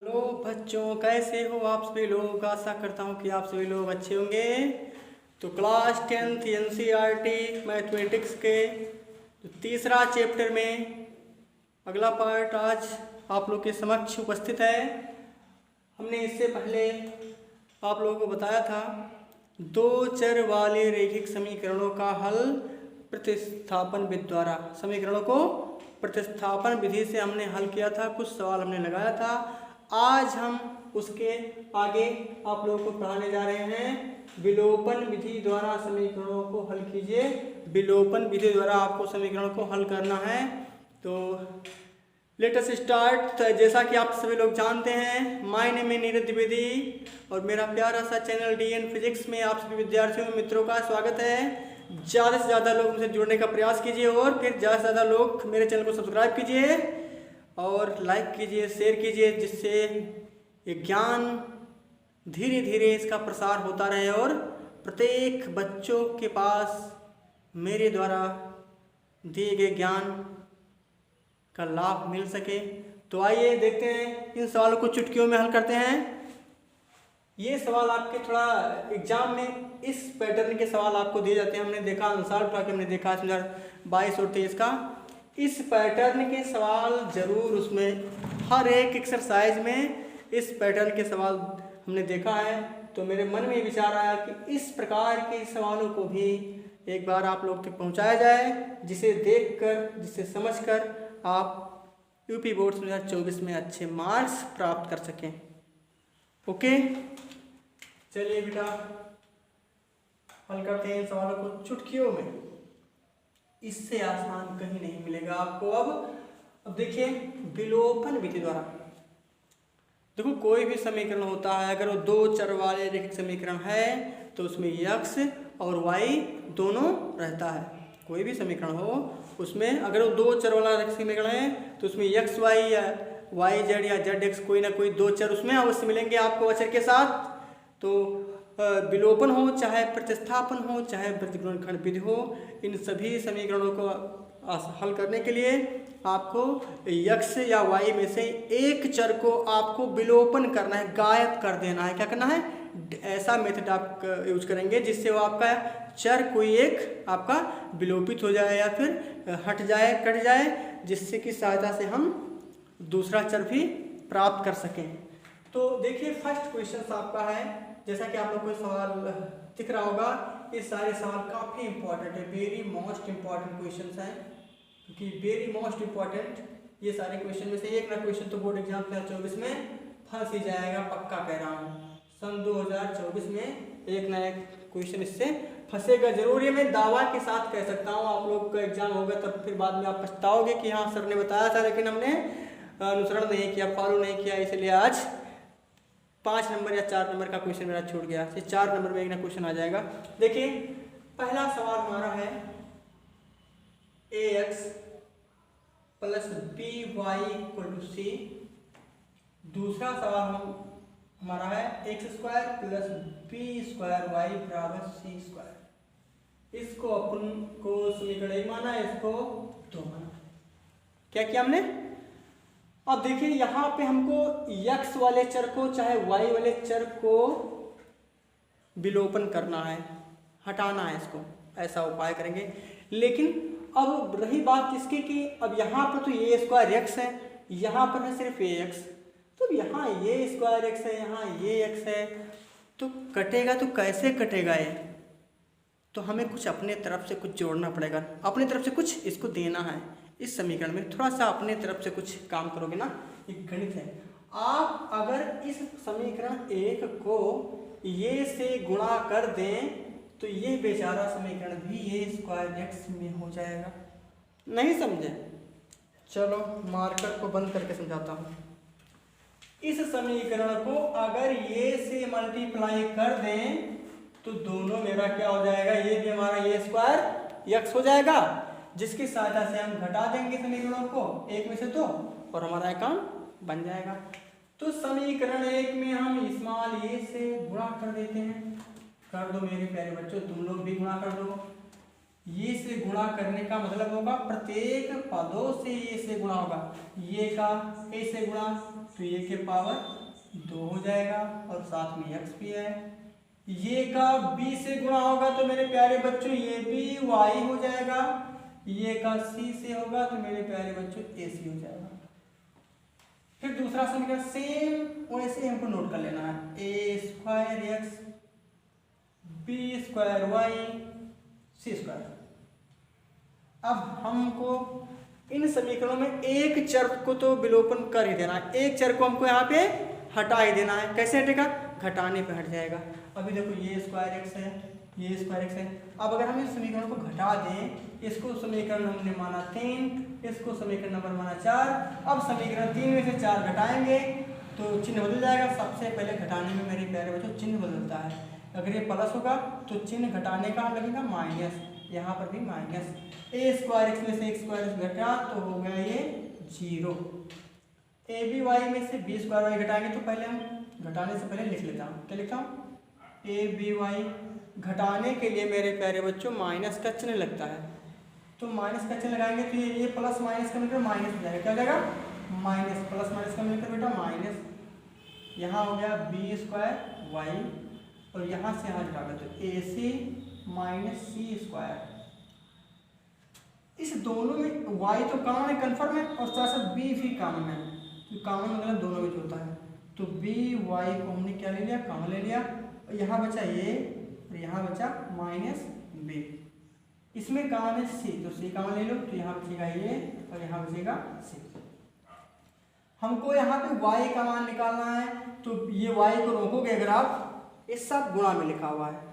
Hello बच्चों, कैसे हो आप सभी लोग। आशा करता हूँ कि आप सभी लोग अच्छे होंगे। तो क्लास 10th NCERT मैथमेटिक्स के तीसरा चैप्टर में अगला पार्ट आज आप लोग के समक्ष उपस्थित है। हमने इससे पहले आप लोगों को बताया था दो चर वाले रैखिक समीकरणों का हल प्रतिस्थापन विधि द्वारा। समीकरणों को प्रतिस्थापन विधि से हमने हल किया था, कुछ सवाल हमने लगाया था। आज हम उसके आगे आप लोगों को पढ़ाने जा रहे हैं विलोपन विधि द्वारा समीकरणों को हल कीजिए। विलोपन विधि द्वारा आपको समीकरणों को हल करना है। तो लेट अस स्टार्ट। जैसा कि आप सभी लोग जानते हैं, माय नेम है नीरज द्विवेदी और मेरा प्यारा सा चैनल DN फिजिक्स में आप सभी विद्यार्थियों मित्रों का स्वागत है। ज़्यादा से ज़्यादा लोग मुझसे जुड़ने का प्रयास कीजिए और फिर ज़्यादा से ज़्यादा लोग मेरे चैनल को सब्सक्राइब कीजिए और लाइक कीजिए, शेयर कीजिए, जिससे ये ज्ञान धीरे धीरे इसका प्रसार होता रहे और प्रत्येक बच्चों के पास मेरे द्वारा दिए गए ज्ञान का लाभ मिल सके। तो आइए देखते हैं, इन सवालों को चुटकियों में हल करते हैं। ये सवाल आपके थोड़ा एग्जाम में इस पैटर्न के सवाल आपको दिए जाते हैं। हमने देखा अनुसार उठा के हमने देखा 2022 और 23 का इस पैटर्न के सवाल जरूर, उसमें हर एक एक्सरसाइज में इस पैटर्न के सवाल हमने देखा है। तो मेरे मन में विचार आया कि इस प्रकार के सवालों को भी एक बार आप लोग तक पहुंचाया जाए, जिसे देखकर, जिसे समझकर आप यूपी बोर्ड 2024 में अच्छे मार्क्स प्राप्त कर सकें। ओके, चलिए बेटा हल करते हैं इन सवालों को चुटकियों में। इससे आसान कहीं नहीं मिलेगा आपको। अब देखिए विलोपन विधि द्वारा, देखो कोई भी समीकरण होता है, अगर वो दो चर वाले रैखिक समीकरण है तो उसमें x और y दोनों रहता है। कोई भी समीकरण हो उसमें अगर वो दो चर वाला रैखिक समीकरण है तो उसमें x y या y z या z x कोई ना कोई दो चर उसमें अवश्य मिलेंगे आपको अचर के साथ। तो विलोपन हो, चाहे प्रतिस्थापन हो, चाहे प्रतिगुणनखंड विधि हो, इन सभी समीकरणों को हल करने के लिए आपको x या y में से एक चर को आपको विलोपन करना है, गायब कर देना है। क्या करना है? ऐसा मेथड आप यूज करेंगे जिससे वो आपका चर कोई एक आपका विलोपित हो जाए या फिर हट जाए, कट जाए, जिससे कि सहायता से हम दूसरा चर भी प्राप्त कर सकें। तो देखिए फर्स्ट क्वेश्चन आपका है, जैसा कि आप लोग को सवाल दिख रहा होगा, ये सारे सवाल काफ़ी इंपॉर्टेंट है, वेरी मोस्ट इंपॉर्टेंट क्वेश्चंस हैं, क्योंकि वेरी मोस्ट इंपॉर्टेंट ये सारे क्वेश्चन में से एक ना क्वेश्चन तो बोर्ड एग्जाम 2024 में फंस ही जाएगा, पक्का कह रहा हूँ। सन 2024 में एक ना एक क्वेश्चन इससे फंसेगा जरूर, ये मैं दावा के साथ कह सकता हूँ। आप लोग का एग्जाम होगा तब फिर बाद में आप पछताओगे कि हाँ सर ने बताया था लेकिन हमने अनुसरण नहीं किया, फॉलो नहीं किया, इसलिए आज 5 नंबर या 4 नंबर का क्वेश्चन मेरा छूट गया। 4 नंबर में एक ना क्वेश्चन आ जाएगा। देखिए पहला सवाल हमारा है ax plus by equal to c। दूसरा सवाल हमारा है x square plus b square y बराबर c स्क्वायर। इसको अपन को समीकरण एक माना, इसको दो माना। क्या किया हमने? अब देखिए यहाँ पे हमको x वाले चर को चाहे y वाले चर को विलोपन करना है, हटाना है इसको, ऐसा उपाय करेंगे। लेकिन अब रही बात इसकी कि अब यहाँ पर तो ये स्क्वायर x है, यहाँ पर है सिर्फ ax, तो यहाँ ये स्क्वायर x है, यहाँ ये x है, तो कटेगा तो कैसे कटेगा ये? तो हमें कुछ अपने तरफ से कुछ जोड़ना पड़ेगा, अपने तरफ से कुछ इसको देना है। इस समीकरण में थोड़ा सा अपने तरफ से कुछ काम करोगे ना, एक गणित है। आप अगर इस समीकरण एक को ये से गुणा कर दें तो ये बेचारा समीकरण भी ये स्क्वायर x में हो जाएगा। नहीं समझे? चलो मार्कर को बंद करके समझाता हूँ। इस समीकरण को अगर ये से मल्टीप्लाई कर दें तो दोनों मेरा क्या हो जाएगा? ये भी हमारा ये स्क्वायर x हो जाएगा, जिसकी सहायता से हम घटा देंगे समीकरणों को एक में से दो और हमारा काम बन जाएगा। तो समीकरण एक में हम स्मॉल a से गुणा कर देते हैं। कर दो मेरे प्यारे बच्चों, तुम लोग भी गुणा कर दो। ये से गुणा करने का मतलब होगा प्रत्येक पदों से ये से गुणा होगा, ये का ए से गुणा तो ये के पावर 2 हो जाएगा और साथ में x भी है। ये का b से गुणा होगा तो मेरे प्यारे बच्चों ये भी y हो जाएगा। ये का c से होगा तो मेरे प्यारे बच्चों ac हो जाएगा। फिर दूसरा समीकरण सेम वैसे हमको नोट कर लेना है, a square x b square y c square. अब हमको इन समीकरणों में एक चर को तो विलोपन कर ही देना है, एक चर को हमको यहाँ पे हटा ही देना है। कैसे हटेगा? घटाने पे हट जाएगा। अभी देखो ये स्क्वायर एक्स है, ये स्क्वायर एक्स है। अब अगर हम इस समीकरण को घटा दें, इसको समीकरण हमने माना 3, इसको समीकरण नंबर माना 4। अब समीकरण 3 में से 4 घटाएंगे तो चिन्ह बदल जाएगा। सबसे पहले घटाने में मेरे प्यारे बच्चों चिन्ह बदलता है। अगर ये प्लस होगा तो चिन्ह घटाने का लगेगा माइनस, यहाँ पर भी माइनस। ए स्क्वायर एक्स में से एक्स स्क्वायर एक्स घटा तो हो गया ये 0। ए बी वाई में से बी स्क्वायर वाई घटाएंगे तो पहले हम घटाने से पहले लिख लेता हूँ, क्या लिखता हूँ? A b y. घटाने के लिए मेरे प्यारे बच्चों माइनस का चिन्ह लगता है, तो माइनस का चिन्ह लगाएंगे तो ये प्लस माइनस का मिलकर माइनस हो जाएगा। क्या हो जाएगा? माइनस। प्लस माइनस का मिलकर बेटा माइनस। यहाँ हो गया बी स्क्वायर वाई और यहाँ से यहाँ घटा तो ए सी माइनस सी स्क्वायर। इस दोनों में y तो कॉमन है, कन्फर्म है, और साथ साथ b भी कॉमन है। तो कॉमन मतलब दोनों में होता है, तो b y को हमने क्या ले लिया? कॉमन ले लिया। और यहाँ बचा ये और यहाँ बचा माइनस b। इसमें कॉमन है c, तो c कॉमन ले लो तो यहाँ बचेगा ये और यहाँ बचेगा c। हमको यहाँ पे y का मान निकालना है, तो ये y को रोकोगे अगर आप, ये सब गुणा में लिखा हुआ है,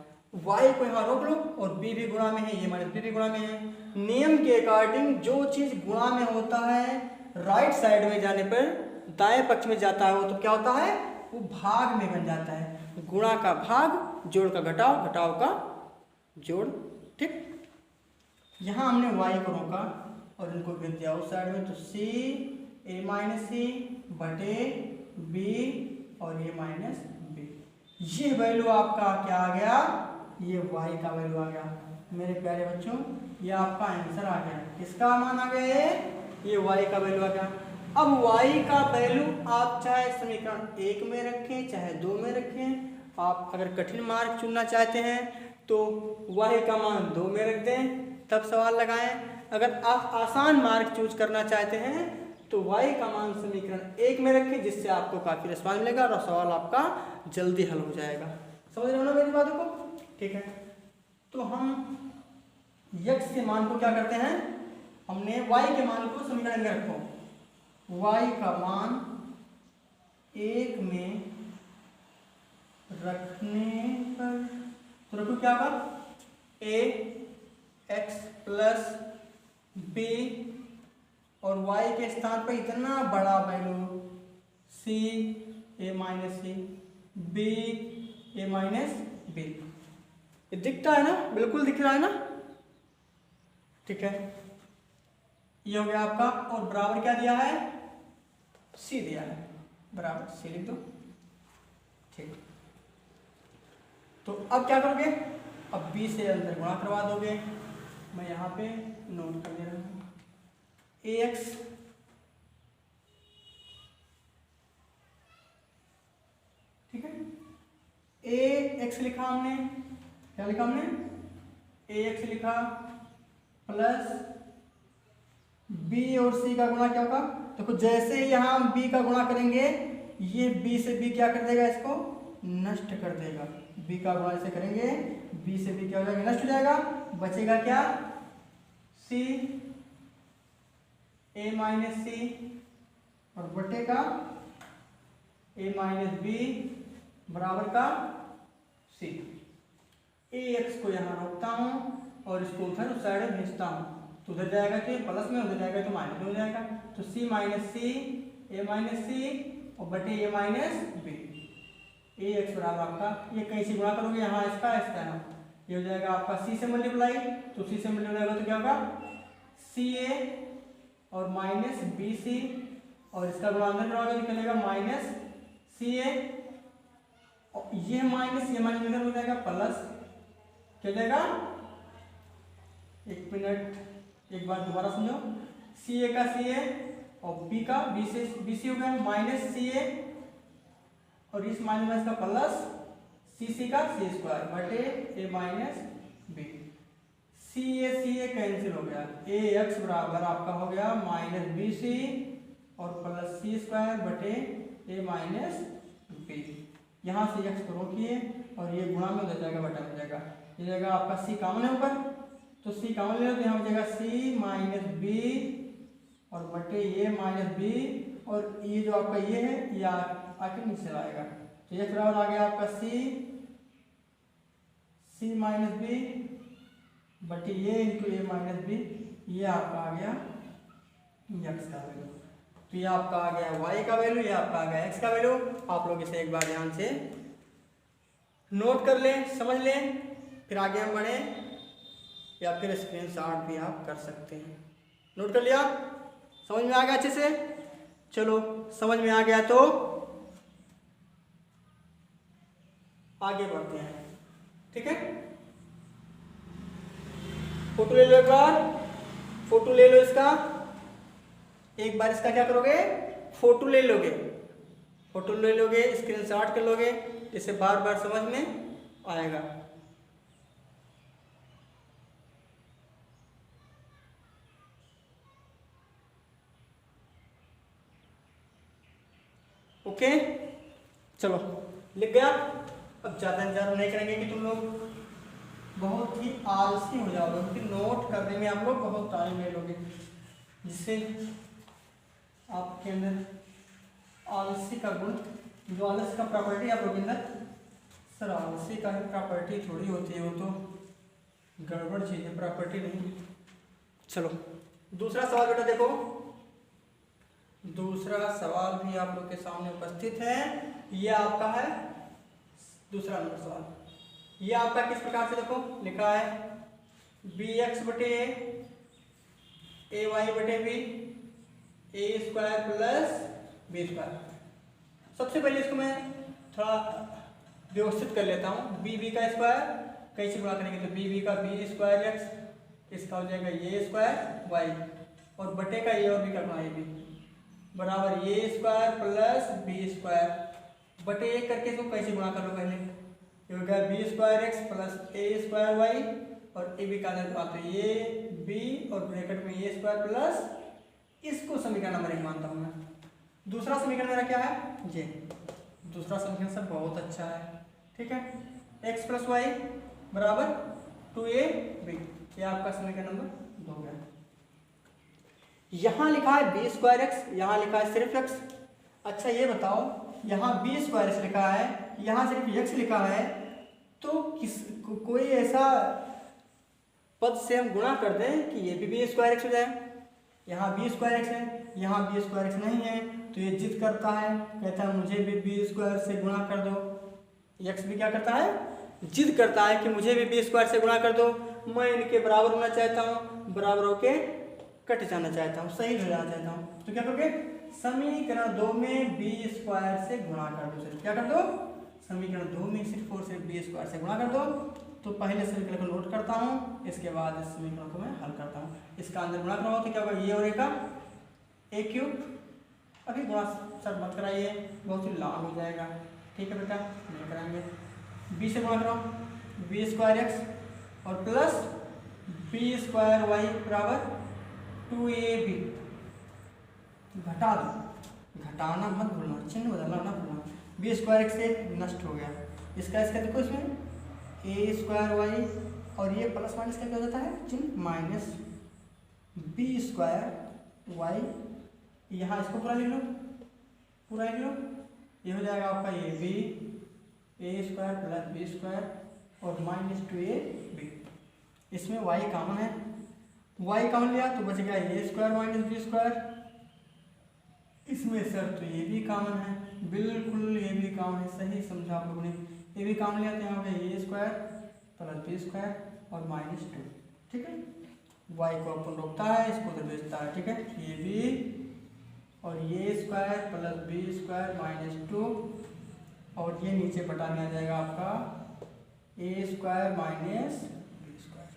y को यहाँ रोक लो और b भी गुणा में है, ये माइनस b भी गुणा में है। नियम के अकॉर्डिंग जो चीज गुणा में होता है राइट साइड में जाने पर दाएं पक्ष में जाता है वो तो क्या होता है? वो भाग में बन जाता है। गुणा का भाग, जोड़ का घटाव, घटाव का जोड़। ठीक, यहाँ हमने y को रोका और इनको गिर दिया उस साइड में, तो c a माइनस सी बटे b और a माइनस b। ये वैल्यू आपका क्या आ गया? ये y का वैल्यू आ गया। मेरे प्यारे बच्चों ये आपका आंसर आ गया। किसका मान आ गया? ये y का वैल्यू आ गया। अब y का वैल्यू आप चाहे समीकरण 1 में रखें चाहे 2 में रखें। आप अगर कठिन मार्ग चुनना चाहते हैं तो y का मान 2 में रख दें, तब सवाल लगाएं। अगर आप आसान मार्ग चूज करना चाहते हैं तो y का मान समीकरण 1 में रखें, जिससे आपको काफ़ी रिस्पांस मिलेगा और सवाल आपका जल्दी हल हो जाएगा। समझ रहे हो ना मेरी बातों को? ठीक है, तो हम x के मान को क्या करते हैं? हमने y के मान को समीकरण में रखो। y का मान 1 में रखने पर तो रखो क्या होगा? a x प्लस b और y के स्थान पर इतना बड़ा value c a minus c b a minus b। ये दिखता है ना? बिल्कुल दिख रहा है ना? ठीक है, ये हो गया आपका। और बराबर क्या दिया है? c दिया है, बराबर c लिख दो। ठीक, तो अब क्या करोगे? अब b से अंदर गुणा करवा दोगे। मैं यहाँ पे नोट कर दे रहा हूँ, ax ठीक है, ax लिखा हमने, क्या लिखा हमने? ax लिखा प्लस b और c का गुणा क्या होगा? देखो जैसे ही यहाँ हम b का गुणा करेंगे ये b से b क्या कर देगा? इसको नष्ट कर देगा। b का गुणा ऐसे करेंगे b से b क्या हो जाएगा? नष्ट हो जाएगा। बचेगा क्या? c a माइनस सी और बटे का a माइनस b बराबर का c। ax को यहाँ रोकता हूँ और इसको उधर उस साइड में भेजता हूँ, तो उधर जाएगा कि प्लस में, उधर जाएगा तो माइनस में हो जाएगा। तो c minus C a minus C और बटे a माइनस b। ax बराबर आपका, ये कहीं से गुणा करोगे यहाँ इसका इसका यहाँ, ये हो जाएगा आपका c से मल्टीप्लाई, तो c से मल्टीप्लाई होगा तो क्या होगा? ca और माइनस bc और इसका गुणा अंदर कराओगे तो निकलेगा माइनस ca। ये माइनस इधर हो जाएगा प्लस, क्या हो जाएगा? एक मिनट, एक बार दोबारा समझो। ca का ca और बी का बी सी हो गया माइनस सी ए और इस माइनस का प्लस सी का सी स्क्वायर बटे ए माइनस बी। सी ए कैंसिल हो गया, ए एक्स बराबर आपका हो गया माइनस बी सी और प्लस सी स्क्वायर बटे ए माइनस बी। यहाँ से एक्स को रोकिए और ये गुणा में हो जाएगा बटा हो जाएगा, ये जाएगा आपका सी कॉमन है ऊपर, तो सी कॉमन ले लो तो यहाँ हो जाएगा सी माइनस बी और बटे ए माइनस बी और ये जो आपका ये है ये आके नीचे आएगा, तो एक्स बराबर आ गया आपका सी माइनस बी बटे ए इंटू ए माइनस बी, ये आपका आ गया एक्स का वैल्यू। तो ये आपका आ गया वाई का वैल्यू, ये आपका आ गया एक्स का वैल्यू। आप लोग इसे एक बार ध्यान से नोट कर लें, समझ लें, फिर आगे हम बढ़े या फिर स्क्रीनशॉट भी आप कर सकते हैं। नोट कर लिया, समझ में आ गया अच्छे से? चलो समझ में आ गया तो आगे बढ़ते हैं, ठीक है। फोटो ले लो, एक बार फोटो ले लो इसका, एक बार इसका क्या करोगे फोटो ले लोगे, फोटो ले लोगे, स्क्रीनशॉट कर लोगे, इसे बार बार समझ में आएगा। ओके चलो लिख गया। अब ज़्यादा इंतजार नहीं करेंगे कि तुम लोग बहुत ही आलसी हो जाओगे, क्योंकि नोट करने में आप लोग बहुत टाइम ले लोगे, जिससे आपके अंदर आलसी का गुण, जो आलस का प्रॉपर्टी आप लोग के अंदर, सर आलसी का प्रॉपर्टी थोड़ी होती है, वो तो गड़बड़ चीज़ है, प्रॉपर्टी नहीं। चलो दूसरा सवाल बेटा देखो, दूसरा सवाल भी आप लोग के सामने उपस्थित है। ये आपका है दूसरा नंबर सवाल। ये आपका किस प्रकार से देखो लिखा है, बी एक्स बटे ए वाई बटे B a square plus B square. सबसे पहले इसको मैं थोड़ा व्यवस्थित कर लेता हूँ। बी का स्क्वायर कैसे गुणा करेंगे, तो बी का बी स्क्वायर एक्स, इसका हो जाएगा ए स्क्वायर वाई और बटे का ए और बी का गुणा ए बी बराबर ए स्क्वायर प्लस बी स्क्वायर बटे एक करके इसको कैसे गुणा कर लो, पहले ये हो गया बी स्क्वायर एक्स प्लस ए स्क्वायर वाई और ए बी का अंदर बात तो ए बी और ब्रैकेट में ए स्क्वायर प्लस, इसको समीकरण नंबर 1 मानता हूँ मैं। दूसरा समीकरण मेरा क्या है, ये दूसरा समीकरण सर बहुत अच्छा है, ठीक है। एक्स प्लस वाई बराबर 2ab, ये आपका समीकरण नंबर 2 गया। यहाँ लिखा है बी स्क्वायर एक्स, यहाँ लिखा है सिर्फ एक्स। अच्छा ये बताओ, यहाँ बी स्क्वायर एक्स लिखा है, यहाँ सिर्फ एक्स लिखा है, तो कोई ऐसा पद से हम गुणा कर दें कि ये भी बी स्क्वायर एक्स हो जाए। यहाँ बी स्क्वायर एक्स है, यहाँ बी स्क्वायर एक्स नहीं है, तो ये जिद करता है, कहता है मुझे भी बी स्क्वायर से गुणा कर दो। एक्स भी क्या करता है, जिद करता है कि मुझे भी बी स्क्वायर से गुणा कर दो, मैं इनके बराबर होना चाहता हूँ, बराबर होके कट जाना चाहता हूँ, सही हो जाना चाहता हूँ। तो क्या करोगे, समीकरण 2 में बी स्क्वायर से गुणा कर दो। सिर्फ क्या कर दो, समीकरण 2 में सिर्फ और सिर्फ बी स्क्वायर से गुणा कर दो। तो पहले समीकरण को नोट करता हूँ, इसके बाद इस समीकरण को मैं हल करता हूँ। इसका अंदर गुणा कराओ तो क्या होगा, ये और ए का ए क्यूब, अभी गुणा सर मत कराइए, बहुत ही लॉन्ग हो जाएगा, ठीक है बेटा, नहीं कराएंगे। बी से गुणा कराओ, बी स्क्वायर एक्स और प्लस बी स्क्वायर वाई बराबर 2ab, घटा दो, घटाना मत भूलना, चिन्ह बदलना ना भूलना। बी स्क्वायर एक्स से नष्ट हो गया, इसका देखो, इसमें ए स्क्वायर वाई और ये प्लस माइनस क्या हो जाता है, चिन्ह माइनस बी स्क्वायर वाई, यहाँ इसको पूरा लिख लो, पूरा लिख लो, ये हो जाएगा आपका ये B a square plus B square और माइनस 2ab। इसमें वाई कॉमन है, वाई कॉमन लिया तो बच गया ए स्क्वायर माइनस बी स्क्वायर। इसमें सर तो ये भी कॉमन है, बिल्कुल ये भी कॉमन है, सही समझा आप लोगों ने। ये भी कॉमन लिया तो यहाँ पे ए स्क्वायर प्लस बी स्क्वायर और माइनस 2, ठीक है। वाई को अपन रोकता है, इसको उधर भेजता है, ठीक है। ये भी और ये square plus B square minus 2 और ये नीचे बटा में आ जाएगा आपका a square minus B square.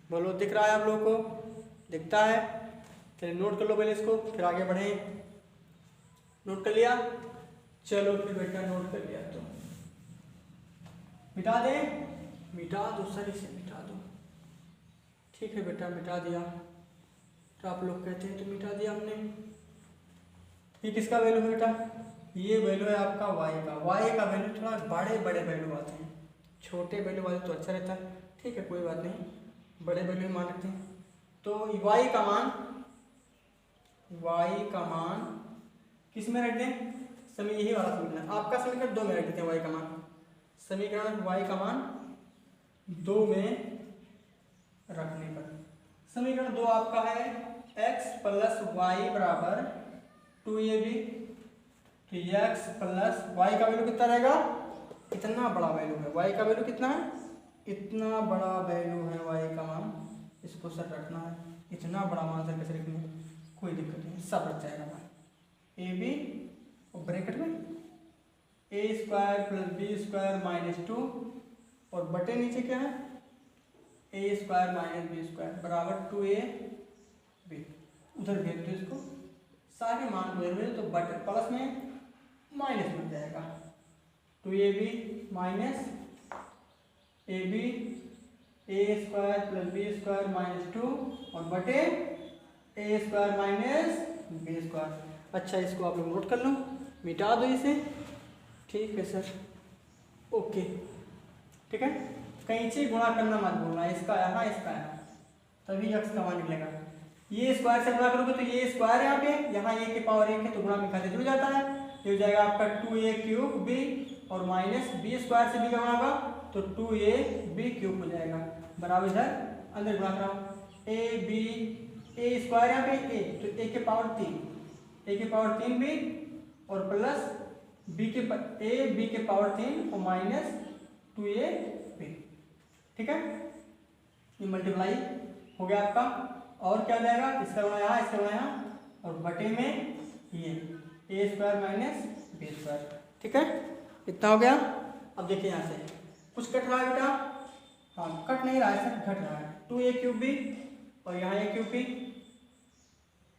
बोलो दिख रहा है आप लोगों को, दिखता है? चलिए नोट कर लो पहले इसको, फिर आगे बढ़ें। नोट कर लिया? चलो फिर बेटा नोट कर लिया तो मिटा दें, मिटा दो सर, इसे मिटा दो। ठीक है बेटा मिटा दिया, तो आप लोग कहते हैं तो मिटा दिया हमने। ये किसका वैल्यू है बेटा? ये वैल्यू है आपका y का। y का वैल्यू थोड़ा बड़े बड़े वैल्यू आते हैं, छोटे वैल्यू वाले तो अच्छा रहता है। ठीक है कोई बात नहीं, बड़े वैल्यू मान रखते हैं। तो y का मान किस में रख दें? समीकरण यही वाला समीकरण, आपका समीकरण 2 में रख देते हैं। y का मान, समीकरण y का मान 2 में रखने पर समीकरण 2 आपका है x प्लस वाई बराबर 2ab। तो x प्लस वाई का वैल्यू कितना रहेगा? इतना बड़ा वैल्यू है y का वैल्यू कितना है? इतना बड़ा वैल्यू है y का मान, इसको सर रखना है। इतना बड़ा मान सर कैसे रखेंगे? कोई दिक्कत नहीं, सब रख जाएगा मान। ए बी और ब्रैकेट में A square plus B square minus 2 और बटे नीचे क्या है? A square minus B square बराबर 2ab। उधर भेज दो इसको, सारे मान भेज दो तो बटे प्लस में माइनस बन जाएगा। 2ab minus A b a square plus B square minus 2 और बटे a square minus B square. अच्छा इसको आप लोग नोट कर लो, मिटा दो इसे। ठीक है सर, ओके ठीक है। कैंची गुणा करना मत बोलना, इसका यहाँ इसका यहाँ, तभी x का मान निकलेगा। ये स्क्वायर से गुणा करोगे तो ये स्क्वायर यहाँ पे, यहाँ a की पावर 1 है तो गुणा में खाते जुड़ जाता है। ये हो जाएगा आपका 2a³ और माइनस b स्क्वायर से b का गुणा होगा तो 2ab³ हो जाएगा बराबर इधर अंदर गुणा कराओ। a स्क्वायर यहाँ पे a तो a के पावर 3 b और प्लस b के पावर 3 और माइनस 2ab। ठीक है, ये मल्टीप्लाई हो गया आपका। और क्या हो जाएगा? इसका गुणा यहाँ, इसका गुणा यहाँ और बटे में ये ए स्क्वायर माइनस बी स्क्वायर। ठीक है, इतना हो गया। अब देखिए यहाँ से कुछ कट रहा है बेटा? हाँ कट नहीं रहा है सर, घट रहा है। 2a³ और यहाँ a³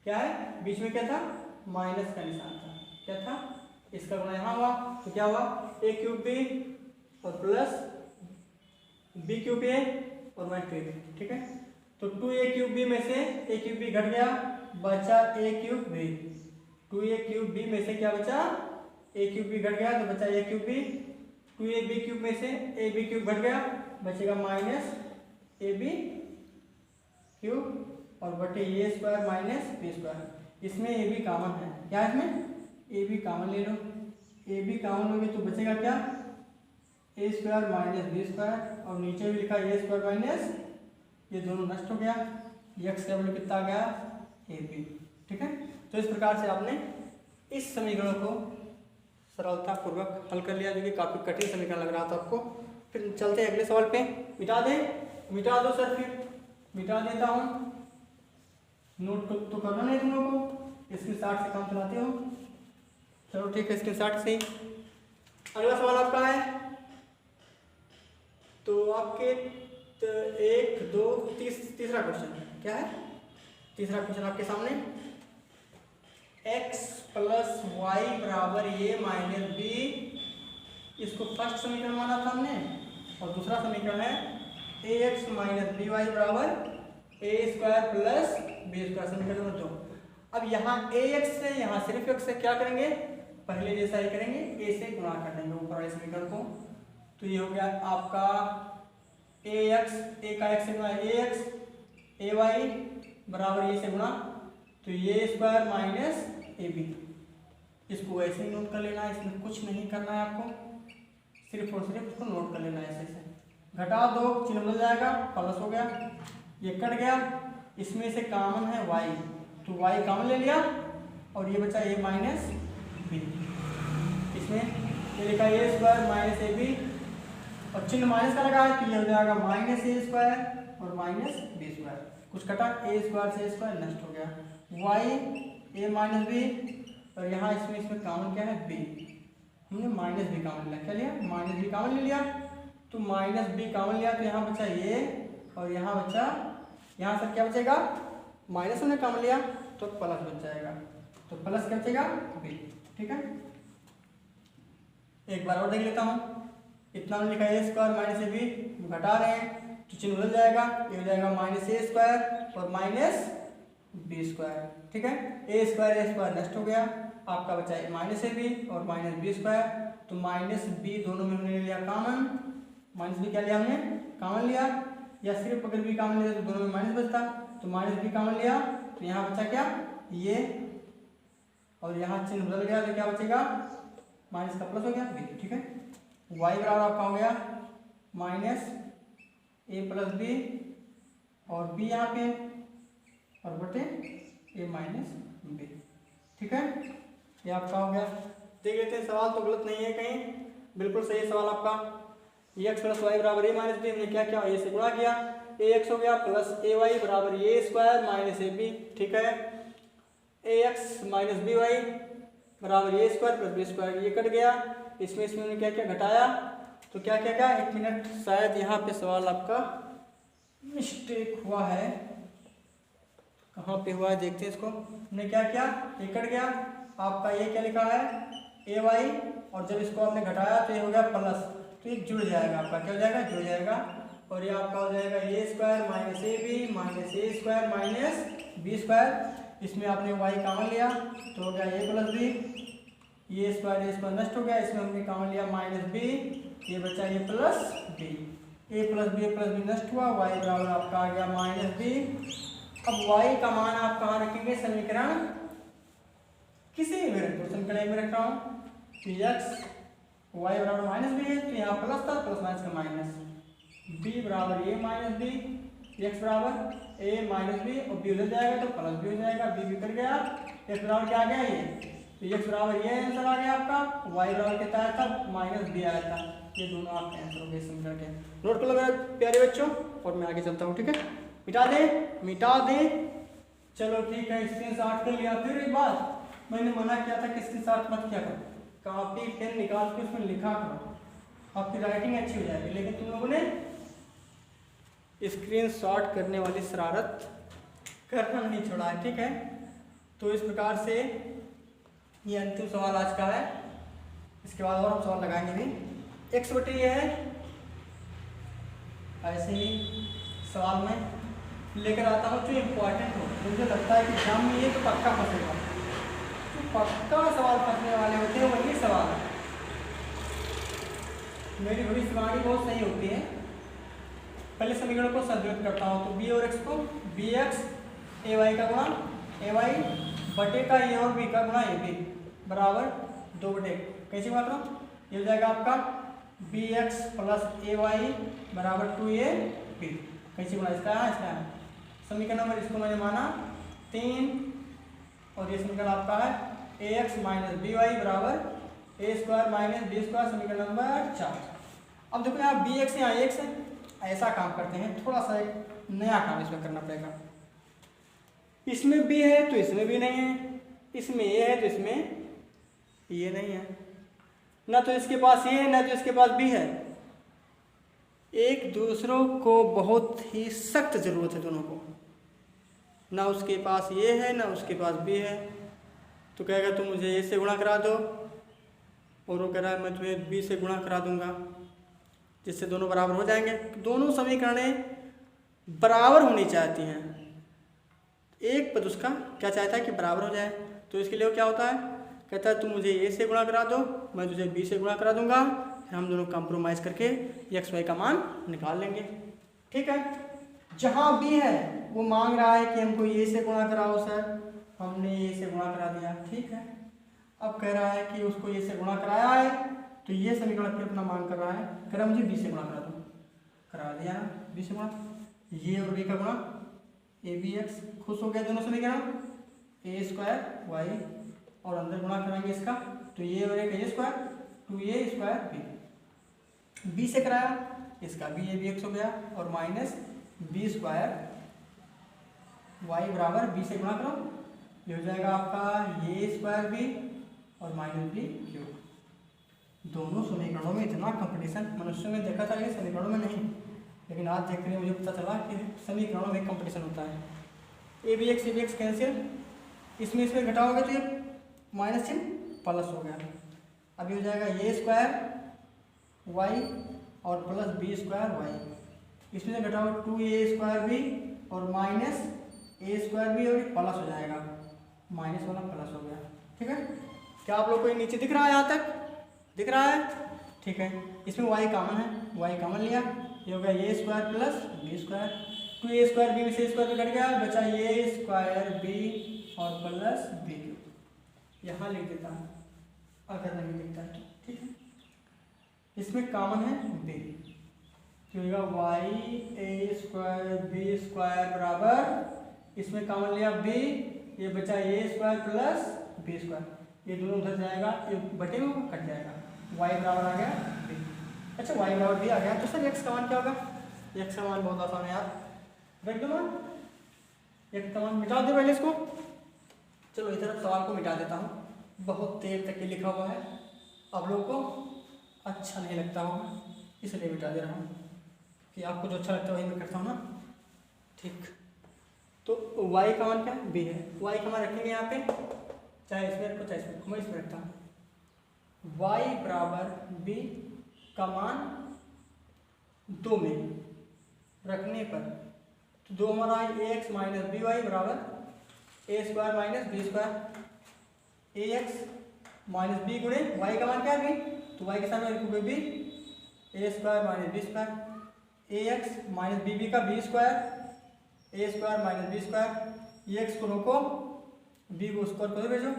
क्या है? बीच में क्या था? माइनस का निशान था। क्या था? इसका गुणा यहाँ हुआ तो क्या हुआ? a³ और प्लस b³ और माइनस 2ab। ठीक है, तो 2a³ में से a³ घट गया, बचा a³ 2a³ में से क्या बचा? a³ घट गया तो बचा a³। 2ab³ में से ab³ घट गया, बचेगा माइनस ab³ और बटे a square minus B square. इसमें ए बी कॉमन है, क्या इसमें? ए बी कॉमन ले लो, ए बी कॉमन लोगे तो बचेगा क्या? ए स्क्वायर माइनस बी स्क्वायर और नीचे भी लिखा ए स्क्वायर माइनस, ये दोनों नष्ट हो गया। एक्स का वैल्यू कितना आ गया? A b. ठीक है, तो इस प्रकार से आपने इस समीकरण को सरलतापूर्वक हल कर लिया, जो कि काफ़ी कठिन समीकरण लग रहा था आपको। फिर चलते हैं अगले सवाल पे। मिटा दें? मिटा दो सर, फिर मिटा देता हूँ। नोट तो करना नहीं तुम लोगों को, स्क्रीनशॉट से काम चलाते हो। चलो ठीक है, स्क्रीनशॉट से। अगला सवाल आपका है तो आपके 1 2 तीसरा क्वेश्चन क्या है? तीसरा क्वेश्चन आपके सामने x प्लस वाई बराबर a माइनस बी, इसको फर्स्ट समीकरण माना था हमने। और दूसरा समीकरण है ax माइनस बी वाई बराबर ए स्क्वायर प्लस बी स्क्वायर, समीकरण नंबर 2। अब यहाँ ax से यहाँ सिर्फ x से क्या करेंगे? पहले जैसा ही करेंगे, a से गुणा कर देंगे ऊपर वाले समीकरण को। तो ये हो गया आपका ax, a का x से गुणा ax, ay बराबर a से गुणा तो a स्क्वायर माइनस ab। इसको ऐसे ही नोट कर लेना है, इसमें कुछ नहीं करना है आपको, सिर्फ और सिर्फ इसको नोट कर लेना है ऐसे से। घटा दो, चिन्ह बदल जाएगा, प्लस हो गया, ये कट गया। इसमें से कॉमन है y, तो y कॉमन ले लिया और ये बचा a माइनस बी। इसमें ये लिखा a square minus A b और चिन्ह माइनस का लगा है तो ये हो जाएगा माइनस ए स्क्वायर और माइनस बी स्क्वायर। कुछ कटा, ए स्क्वायर से ए स्क्वायर नष्ट हो गया। y a माइनस बी और यहाँ इसमें कॉमन क्या है? b। हमने माइनस बी कॉमन लिया, क्या लिया? माइनस बी कॉमन ले लिया। तो माइनस बी कॉमन लिया तो यहाँ बचा ये और यहाँ बचा, यहाँ सर क्या बचेगा? माइनस हमने कॉमन लिया तो प्लस बच जाएगा, तो प्लस क्या बचेगा बी। ठीक है, एक बार और देख लेता हूँ। इतना लिखा है A square minus A B, घटा रहे हैं तो चिन्ह बदल जाएगा, ये हो जाएगा माइनस ए स्क्वायर और माइनस बी स्क्वायर। ठीक है, ए स्क्वायर नष्ट हो गया, आपका बचा है माइनस ए बी और माइनस बी स्क्वायर। तो माइनस बी दोनों में हमने लिया कॉमन, माइनस बी क्या लिया हमने कॉमन लिया, या सिर्फ अगर बी कॉमन लिया तो दोनों में माइनस बचता, तो माइनस बी कॉमन लिया तो यहाँ बचा क्या ये, और यहाँ चिन्ह बदल गया तो क्या बचेगा माइनस का प्लस हो गया बी। ठीक है, वाई बराबर आपका हो गया माइनस ए प्लस बी और बी यहाँ पे और बटे ए माइनस बी। ठीक है, ये आपका हो गया। देख लेते हैं, सवाल तो गलत नहीं है कहीं, बिल्कुल सही है सवाल आपका। एक्स प्लस वाई बराबर ए माइनस बी, हमने क्या किया ए से गुणा किया, ए एक्स हो गया प्लस ए वाई बराबर ए स्क्वायर माइनस ए बी। ठीक है, ए एक्स माइनस बी वाई बराबर ए स्क्वायर प्लस बी स्क्वायर, ये कट गया, इसमें हमने क्या क्या घटाया, तो क्या क्या क्या, एक मिनट, शायद यहाँ पे सवाल आपका मिस्टेक हुआ है, कहाँ पे हुआ है देखते हैं इसको। हमने क्या किया, ये कट गया, आपका ये क्या लिखा है ए वाई, और जब इसको आपने घटाया तो ये हो गया प्लस, तो ये जुड़ जाएगा आपका, क्या हो जाएगा जुड़ जाएगा, और ये आपका हो जाएगा A square minus A B minus A square minus B square. इसमें आपने वाई कॉमन लिया तो हो गया ए प्लस बी, ये स्क्वायर नष्ट हो गया, इसमें हमने कॉमन लिया माइनस बी, ये बचा ये प्लस बी, ए प्लस बी नष्ट हुआ, वाई बराबर आपका आ गया माइनस बी। अब वाई का मान आप कहाँ रखेंगे, समीकरण किसी भी रख दो, समीकरण में रख रहा हूँ, तो एक्स वाई बराबर माइनस बी है, तो यहाँ प्लस था, प्लस माइनस का माइनस, बी बराबर ए माइनस बी, एक्स बराबर ए माइनस बी, और बी उधर जाएगा तो प्लस बी हो जाएगा, बी कट गया, एक्स बराबर क्या आ गया ये, तो एक्स बराबर ये आंसर आ गया आपका, वाई बराबर कितना आया था माइनस बी आया था, ये दोनों आपके आंसर हो गए समीकरण के। नोट कर लो मेरे प्यारे बच्चों, और मैं आगे चलता हूँ। ठीक है, मिटा दे, चलो ठीक है, स्क्रीनशॉट कर लिया। फिर एक बात मैंने मना किया था कि स्क्रीनशॉट मत किया करो, कॉपी पेन निकाल के उसमें लिखा करो, आपकी राइटिंग अच्छी हो जाएगी, लेकिन तुम लोगों ने स्क्रीनशॉट करने वाली शरारत करना नहीं छोड़ा है। ठीक है, तो इस प्रकार से ये अंतिम सवाल आज का है, इसके बाद और हम सवाल लगाएंगे भी। एक्स बटे ये है, ऐसे ही सवाल में लेकर आता हूँ जो इम्पोर्टेंट हो, मुझे लगता है कि एग्जाम में ये तो पक्का फंसेगा, तो पक्का सवाल फंसने वाले होते हैं वही सवाल। मेरी भविष्यवाणी बहुत सही होती है। पहले समीकरण को संतुलित करता हूँ, तो बी और एक्स को बी एक्स ए वाई का गुणा ए वाई बटे का ए और बी का गुणा ए बी बराबर 2 बटे, कैसे गुणा करो, ये हो जाएगा आपका बी एक्स प्लस ए वाई बराबर 2a बी, कैसे गुणा, इसका है समीकरण नंबर, इसको मैंने माना 3, और ये समीकरण आपका है ए एक्स माइनस बी वाई बराबर ए स्क्वायर माइनस बी स्क्वायर, समीकरण नंबर 4। अब देखो यहाँ बी एक्स यहाँ एक्स है, ऐसा काम करते हैं, थोड़ा सा एक नया काम इसमें करना पड़ेगा। इसमें बी है तो इसमें भी नहीं है, इसमें ए है तो इसमें ये नहीं है, ना तो इसके पास ये है ना तो इसके पास बी है, एक दूसरों को बहुत ही सख्त जरूरत है दोनों को, ना उसके पास ये है ना उसके पास बी है, तो कहेगा तुम मुझे ए से गुणा करा दो, और वो कह रहा है मैं तुम्हें बी से गुणा करा दूंगा, जिससे दोनों बराबर हो जाएंगे। दोनों समीकरणें बराबर होनी चाहती हैं, एक पद उसका क्या चाहता है कि बराबर हो जाए, तो इसके लिए क्या होता है, कहता है तुम मुझे ए से गुणा करा दो, मैं तुझे बी से गुणा करा दूंगा, फिर हम दोनों कंप्रोमाइज़ करके एक्स वाई का मान निकाल लेंगे। ठीक है, जहाँ बी है वो मांग रहा है कि हमको ए से गुणा कराओ सर, हमने ए से गुणा करा दिया, ठीक है। अब कह रहा है कि उसको ए से गुणा कराया है, तो ये समीकरण फिर अपना मांग कर रहा है, कह रहा है मुझे बी से गुणा करा दो, करा दिया ना बी से गुणा, ये और बी का गुणा ए बी एक्स, खुश हो गया दोनों समीकरण, ए स्क्वायर वाई, और अंदर गुणा कराएंगे इसका, तो ये और एक A square 2a square B, B से कराया इसका बी ए बी एक्स हो गया, और माइनस बी स्क्वायर वाई बराबर बी से गुणा करो, ये हो जाएगा आपका ए स्क्वायर बी और माइनस बी क्यूब। दोनों समीकरणों में इतना कंपटीशन मनुष्यों में देखा था, ये समीकरणों में नहीं, लेकिन आज देखने मुझे पता चला कि समीकरणों में कंपटीशन होता है। ए बी एक्स कैंसिल, इसमें इसमें घटाओगे तो ये माइनस चिन्ह प्लस हो गया। अभी हो जाएगा ए स्क्वायर वाई और प्लस बी स्क्वायर वाई। इसमें से घटाओ 2a² भी और माइनस a² भी और प्लस हो जाएगा, माइनस वाला प्लस हो गया। ठीक है, क्या आप लोग को ये नीचे दिख रहा है? यहाँ तक दिख रहा है? ठीक है, इसमें y कॉमन है, y कॉमन लिया, ये हो गया a² plus b²। 2a² b में से a² भी कट गया, बचा a² b और प्लस b। यहाँ लिख देता हूँ अगर नहीं दिखता है तो। ठीक है, इसमें कॉमन है b, तो होगा y a² b² बराबर, इसमें कॉमन लिया b, ये बचा a² प्लस b², ये दोनों उधर जाएगा, ये बटे में कट जाएगा, y बराबर आ गया b। अच्छा, y बराबर b आ गया, तो सर x का मान क्या होगा? x का मान बहुत आसान है यार, रख दो मान, x का मान मिटा दो पहले इसको। चलो इधर सवाल को मिटा देता हूँ, बहुत देर तक ये लिखा हुआ है, आप लोगों को अच्छा नहीं लगता होगा इसलिए मिटा दे रहा हूँ, कि आपको जो अच्छा लगता है वही मैं करता हूँ ना। ठीक, तो y का मान क्या है? b है, y का मान रखेंगे यहाँ पे, चाहे इसमें रखो चाहे इसमें रखो, मैं इसमें रखता हूँ। y बराबर b का मान 2 में रखने पर, तो 2 हमारा ax माइनस बी वाई बराबर a² minus b², ax minus b गुणे y का मान क्या है b, तो y के सामने लिखोगे b, a² minus b², ax minus b का b² a² minus b², x को रोको, b को स्क्वायर को भेजो,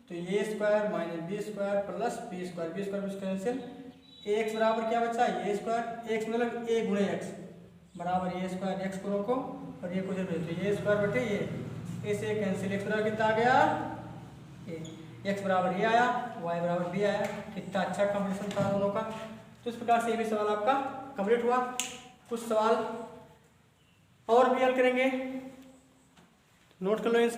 तो a² minus b² plus b² cancel, ax बराबर क्या बचा? a², x मतलब a गुणे x बराबर a² x को रोको और ये को इधर भेजो, a² बटे a से कैंसिल, x बराबर कितना आ गया? a, x बराबर ये आया, y बराबर b आया। कितना अच्छा कॉम्बिनेशन था दोनों का। तो इस प्रकार से ये भी सवाल आपका कंप्लीट हुआ। कुछ सवाल और भी हल करेंगे, नोट कर लो इन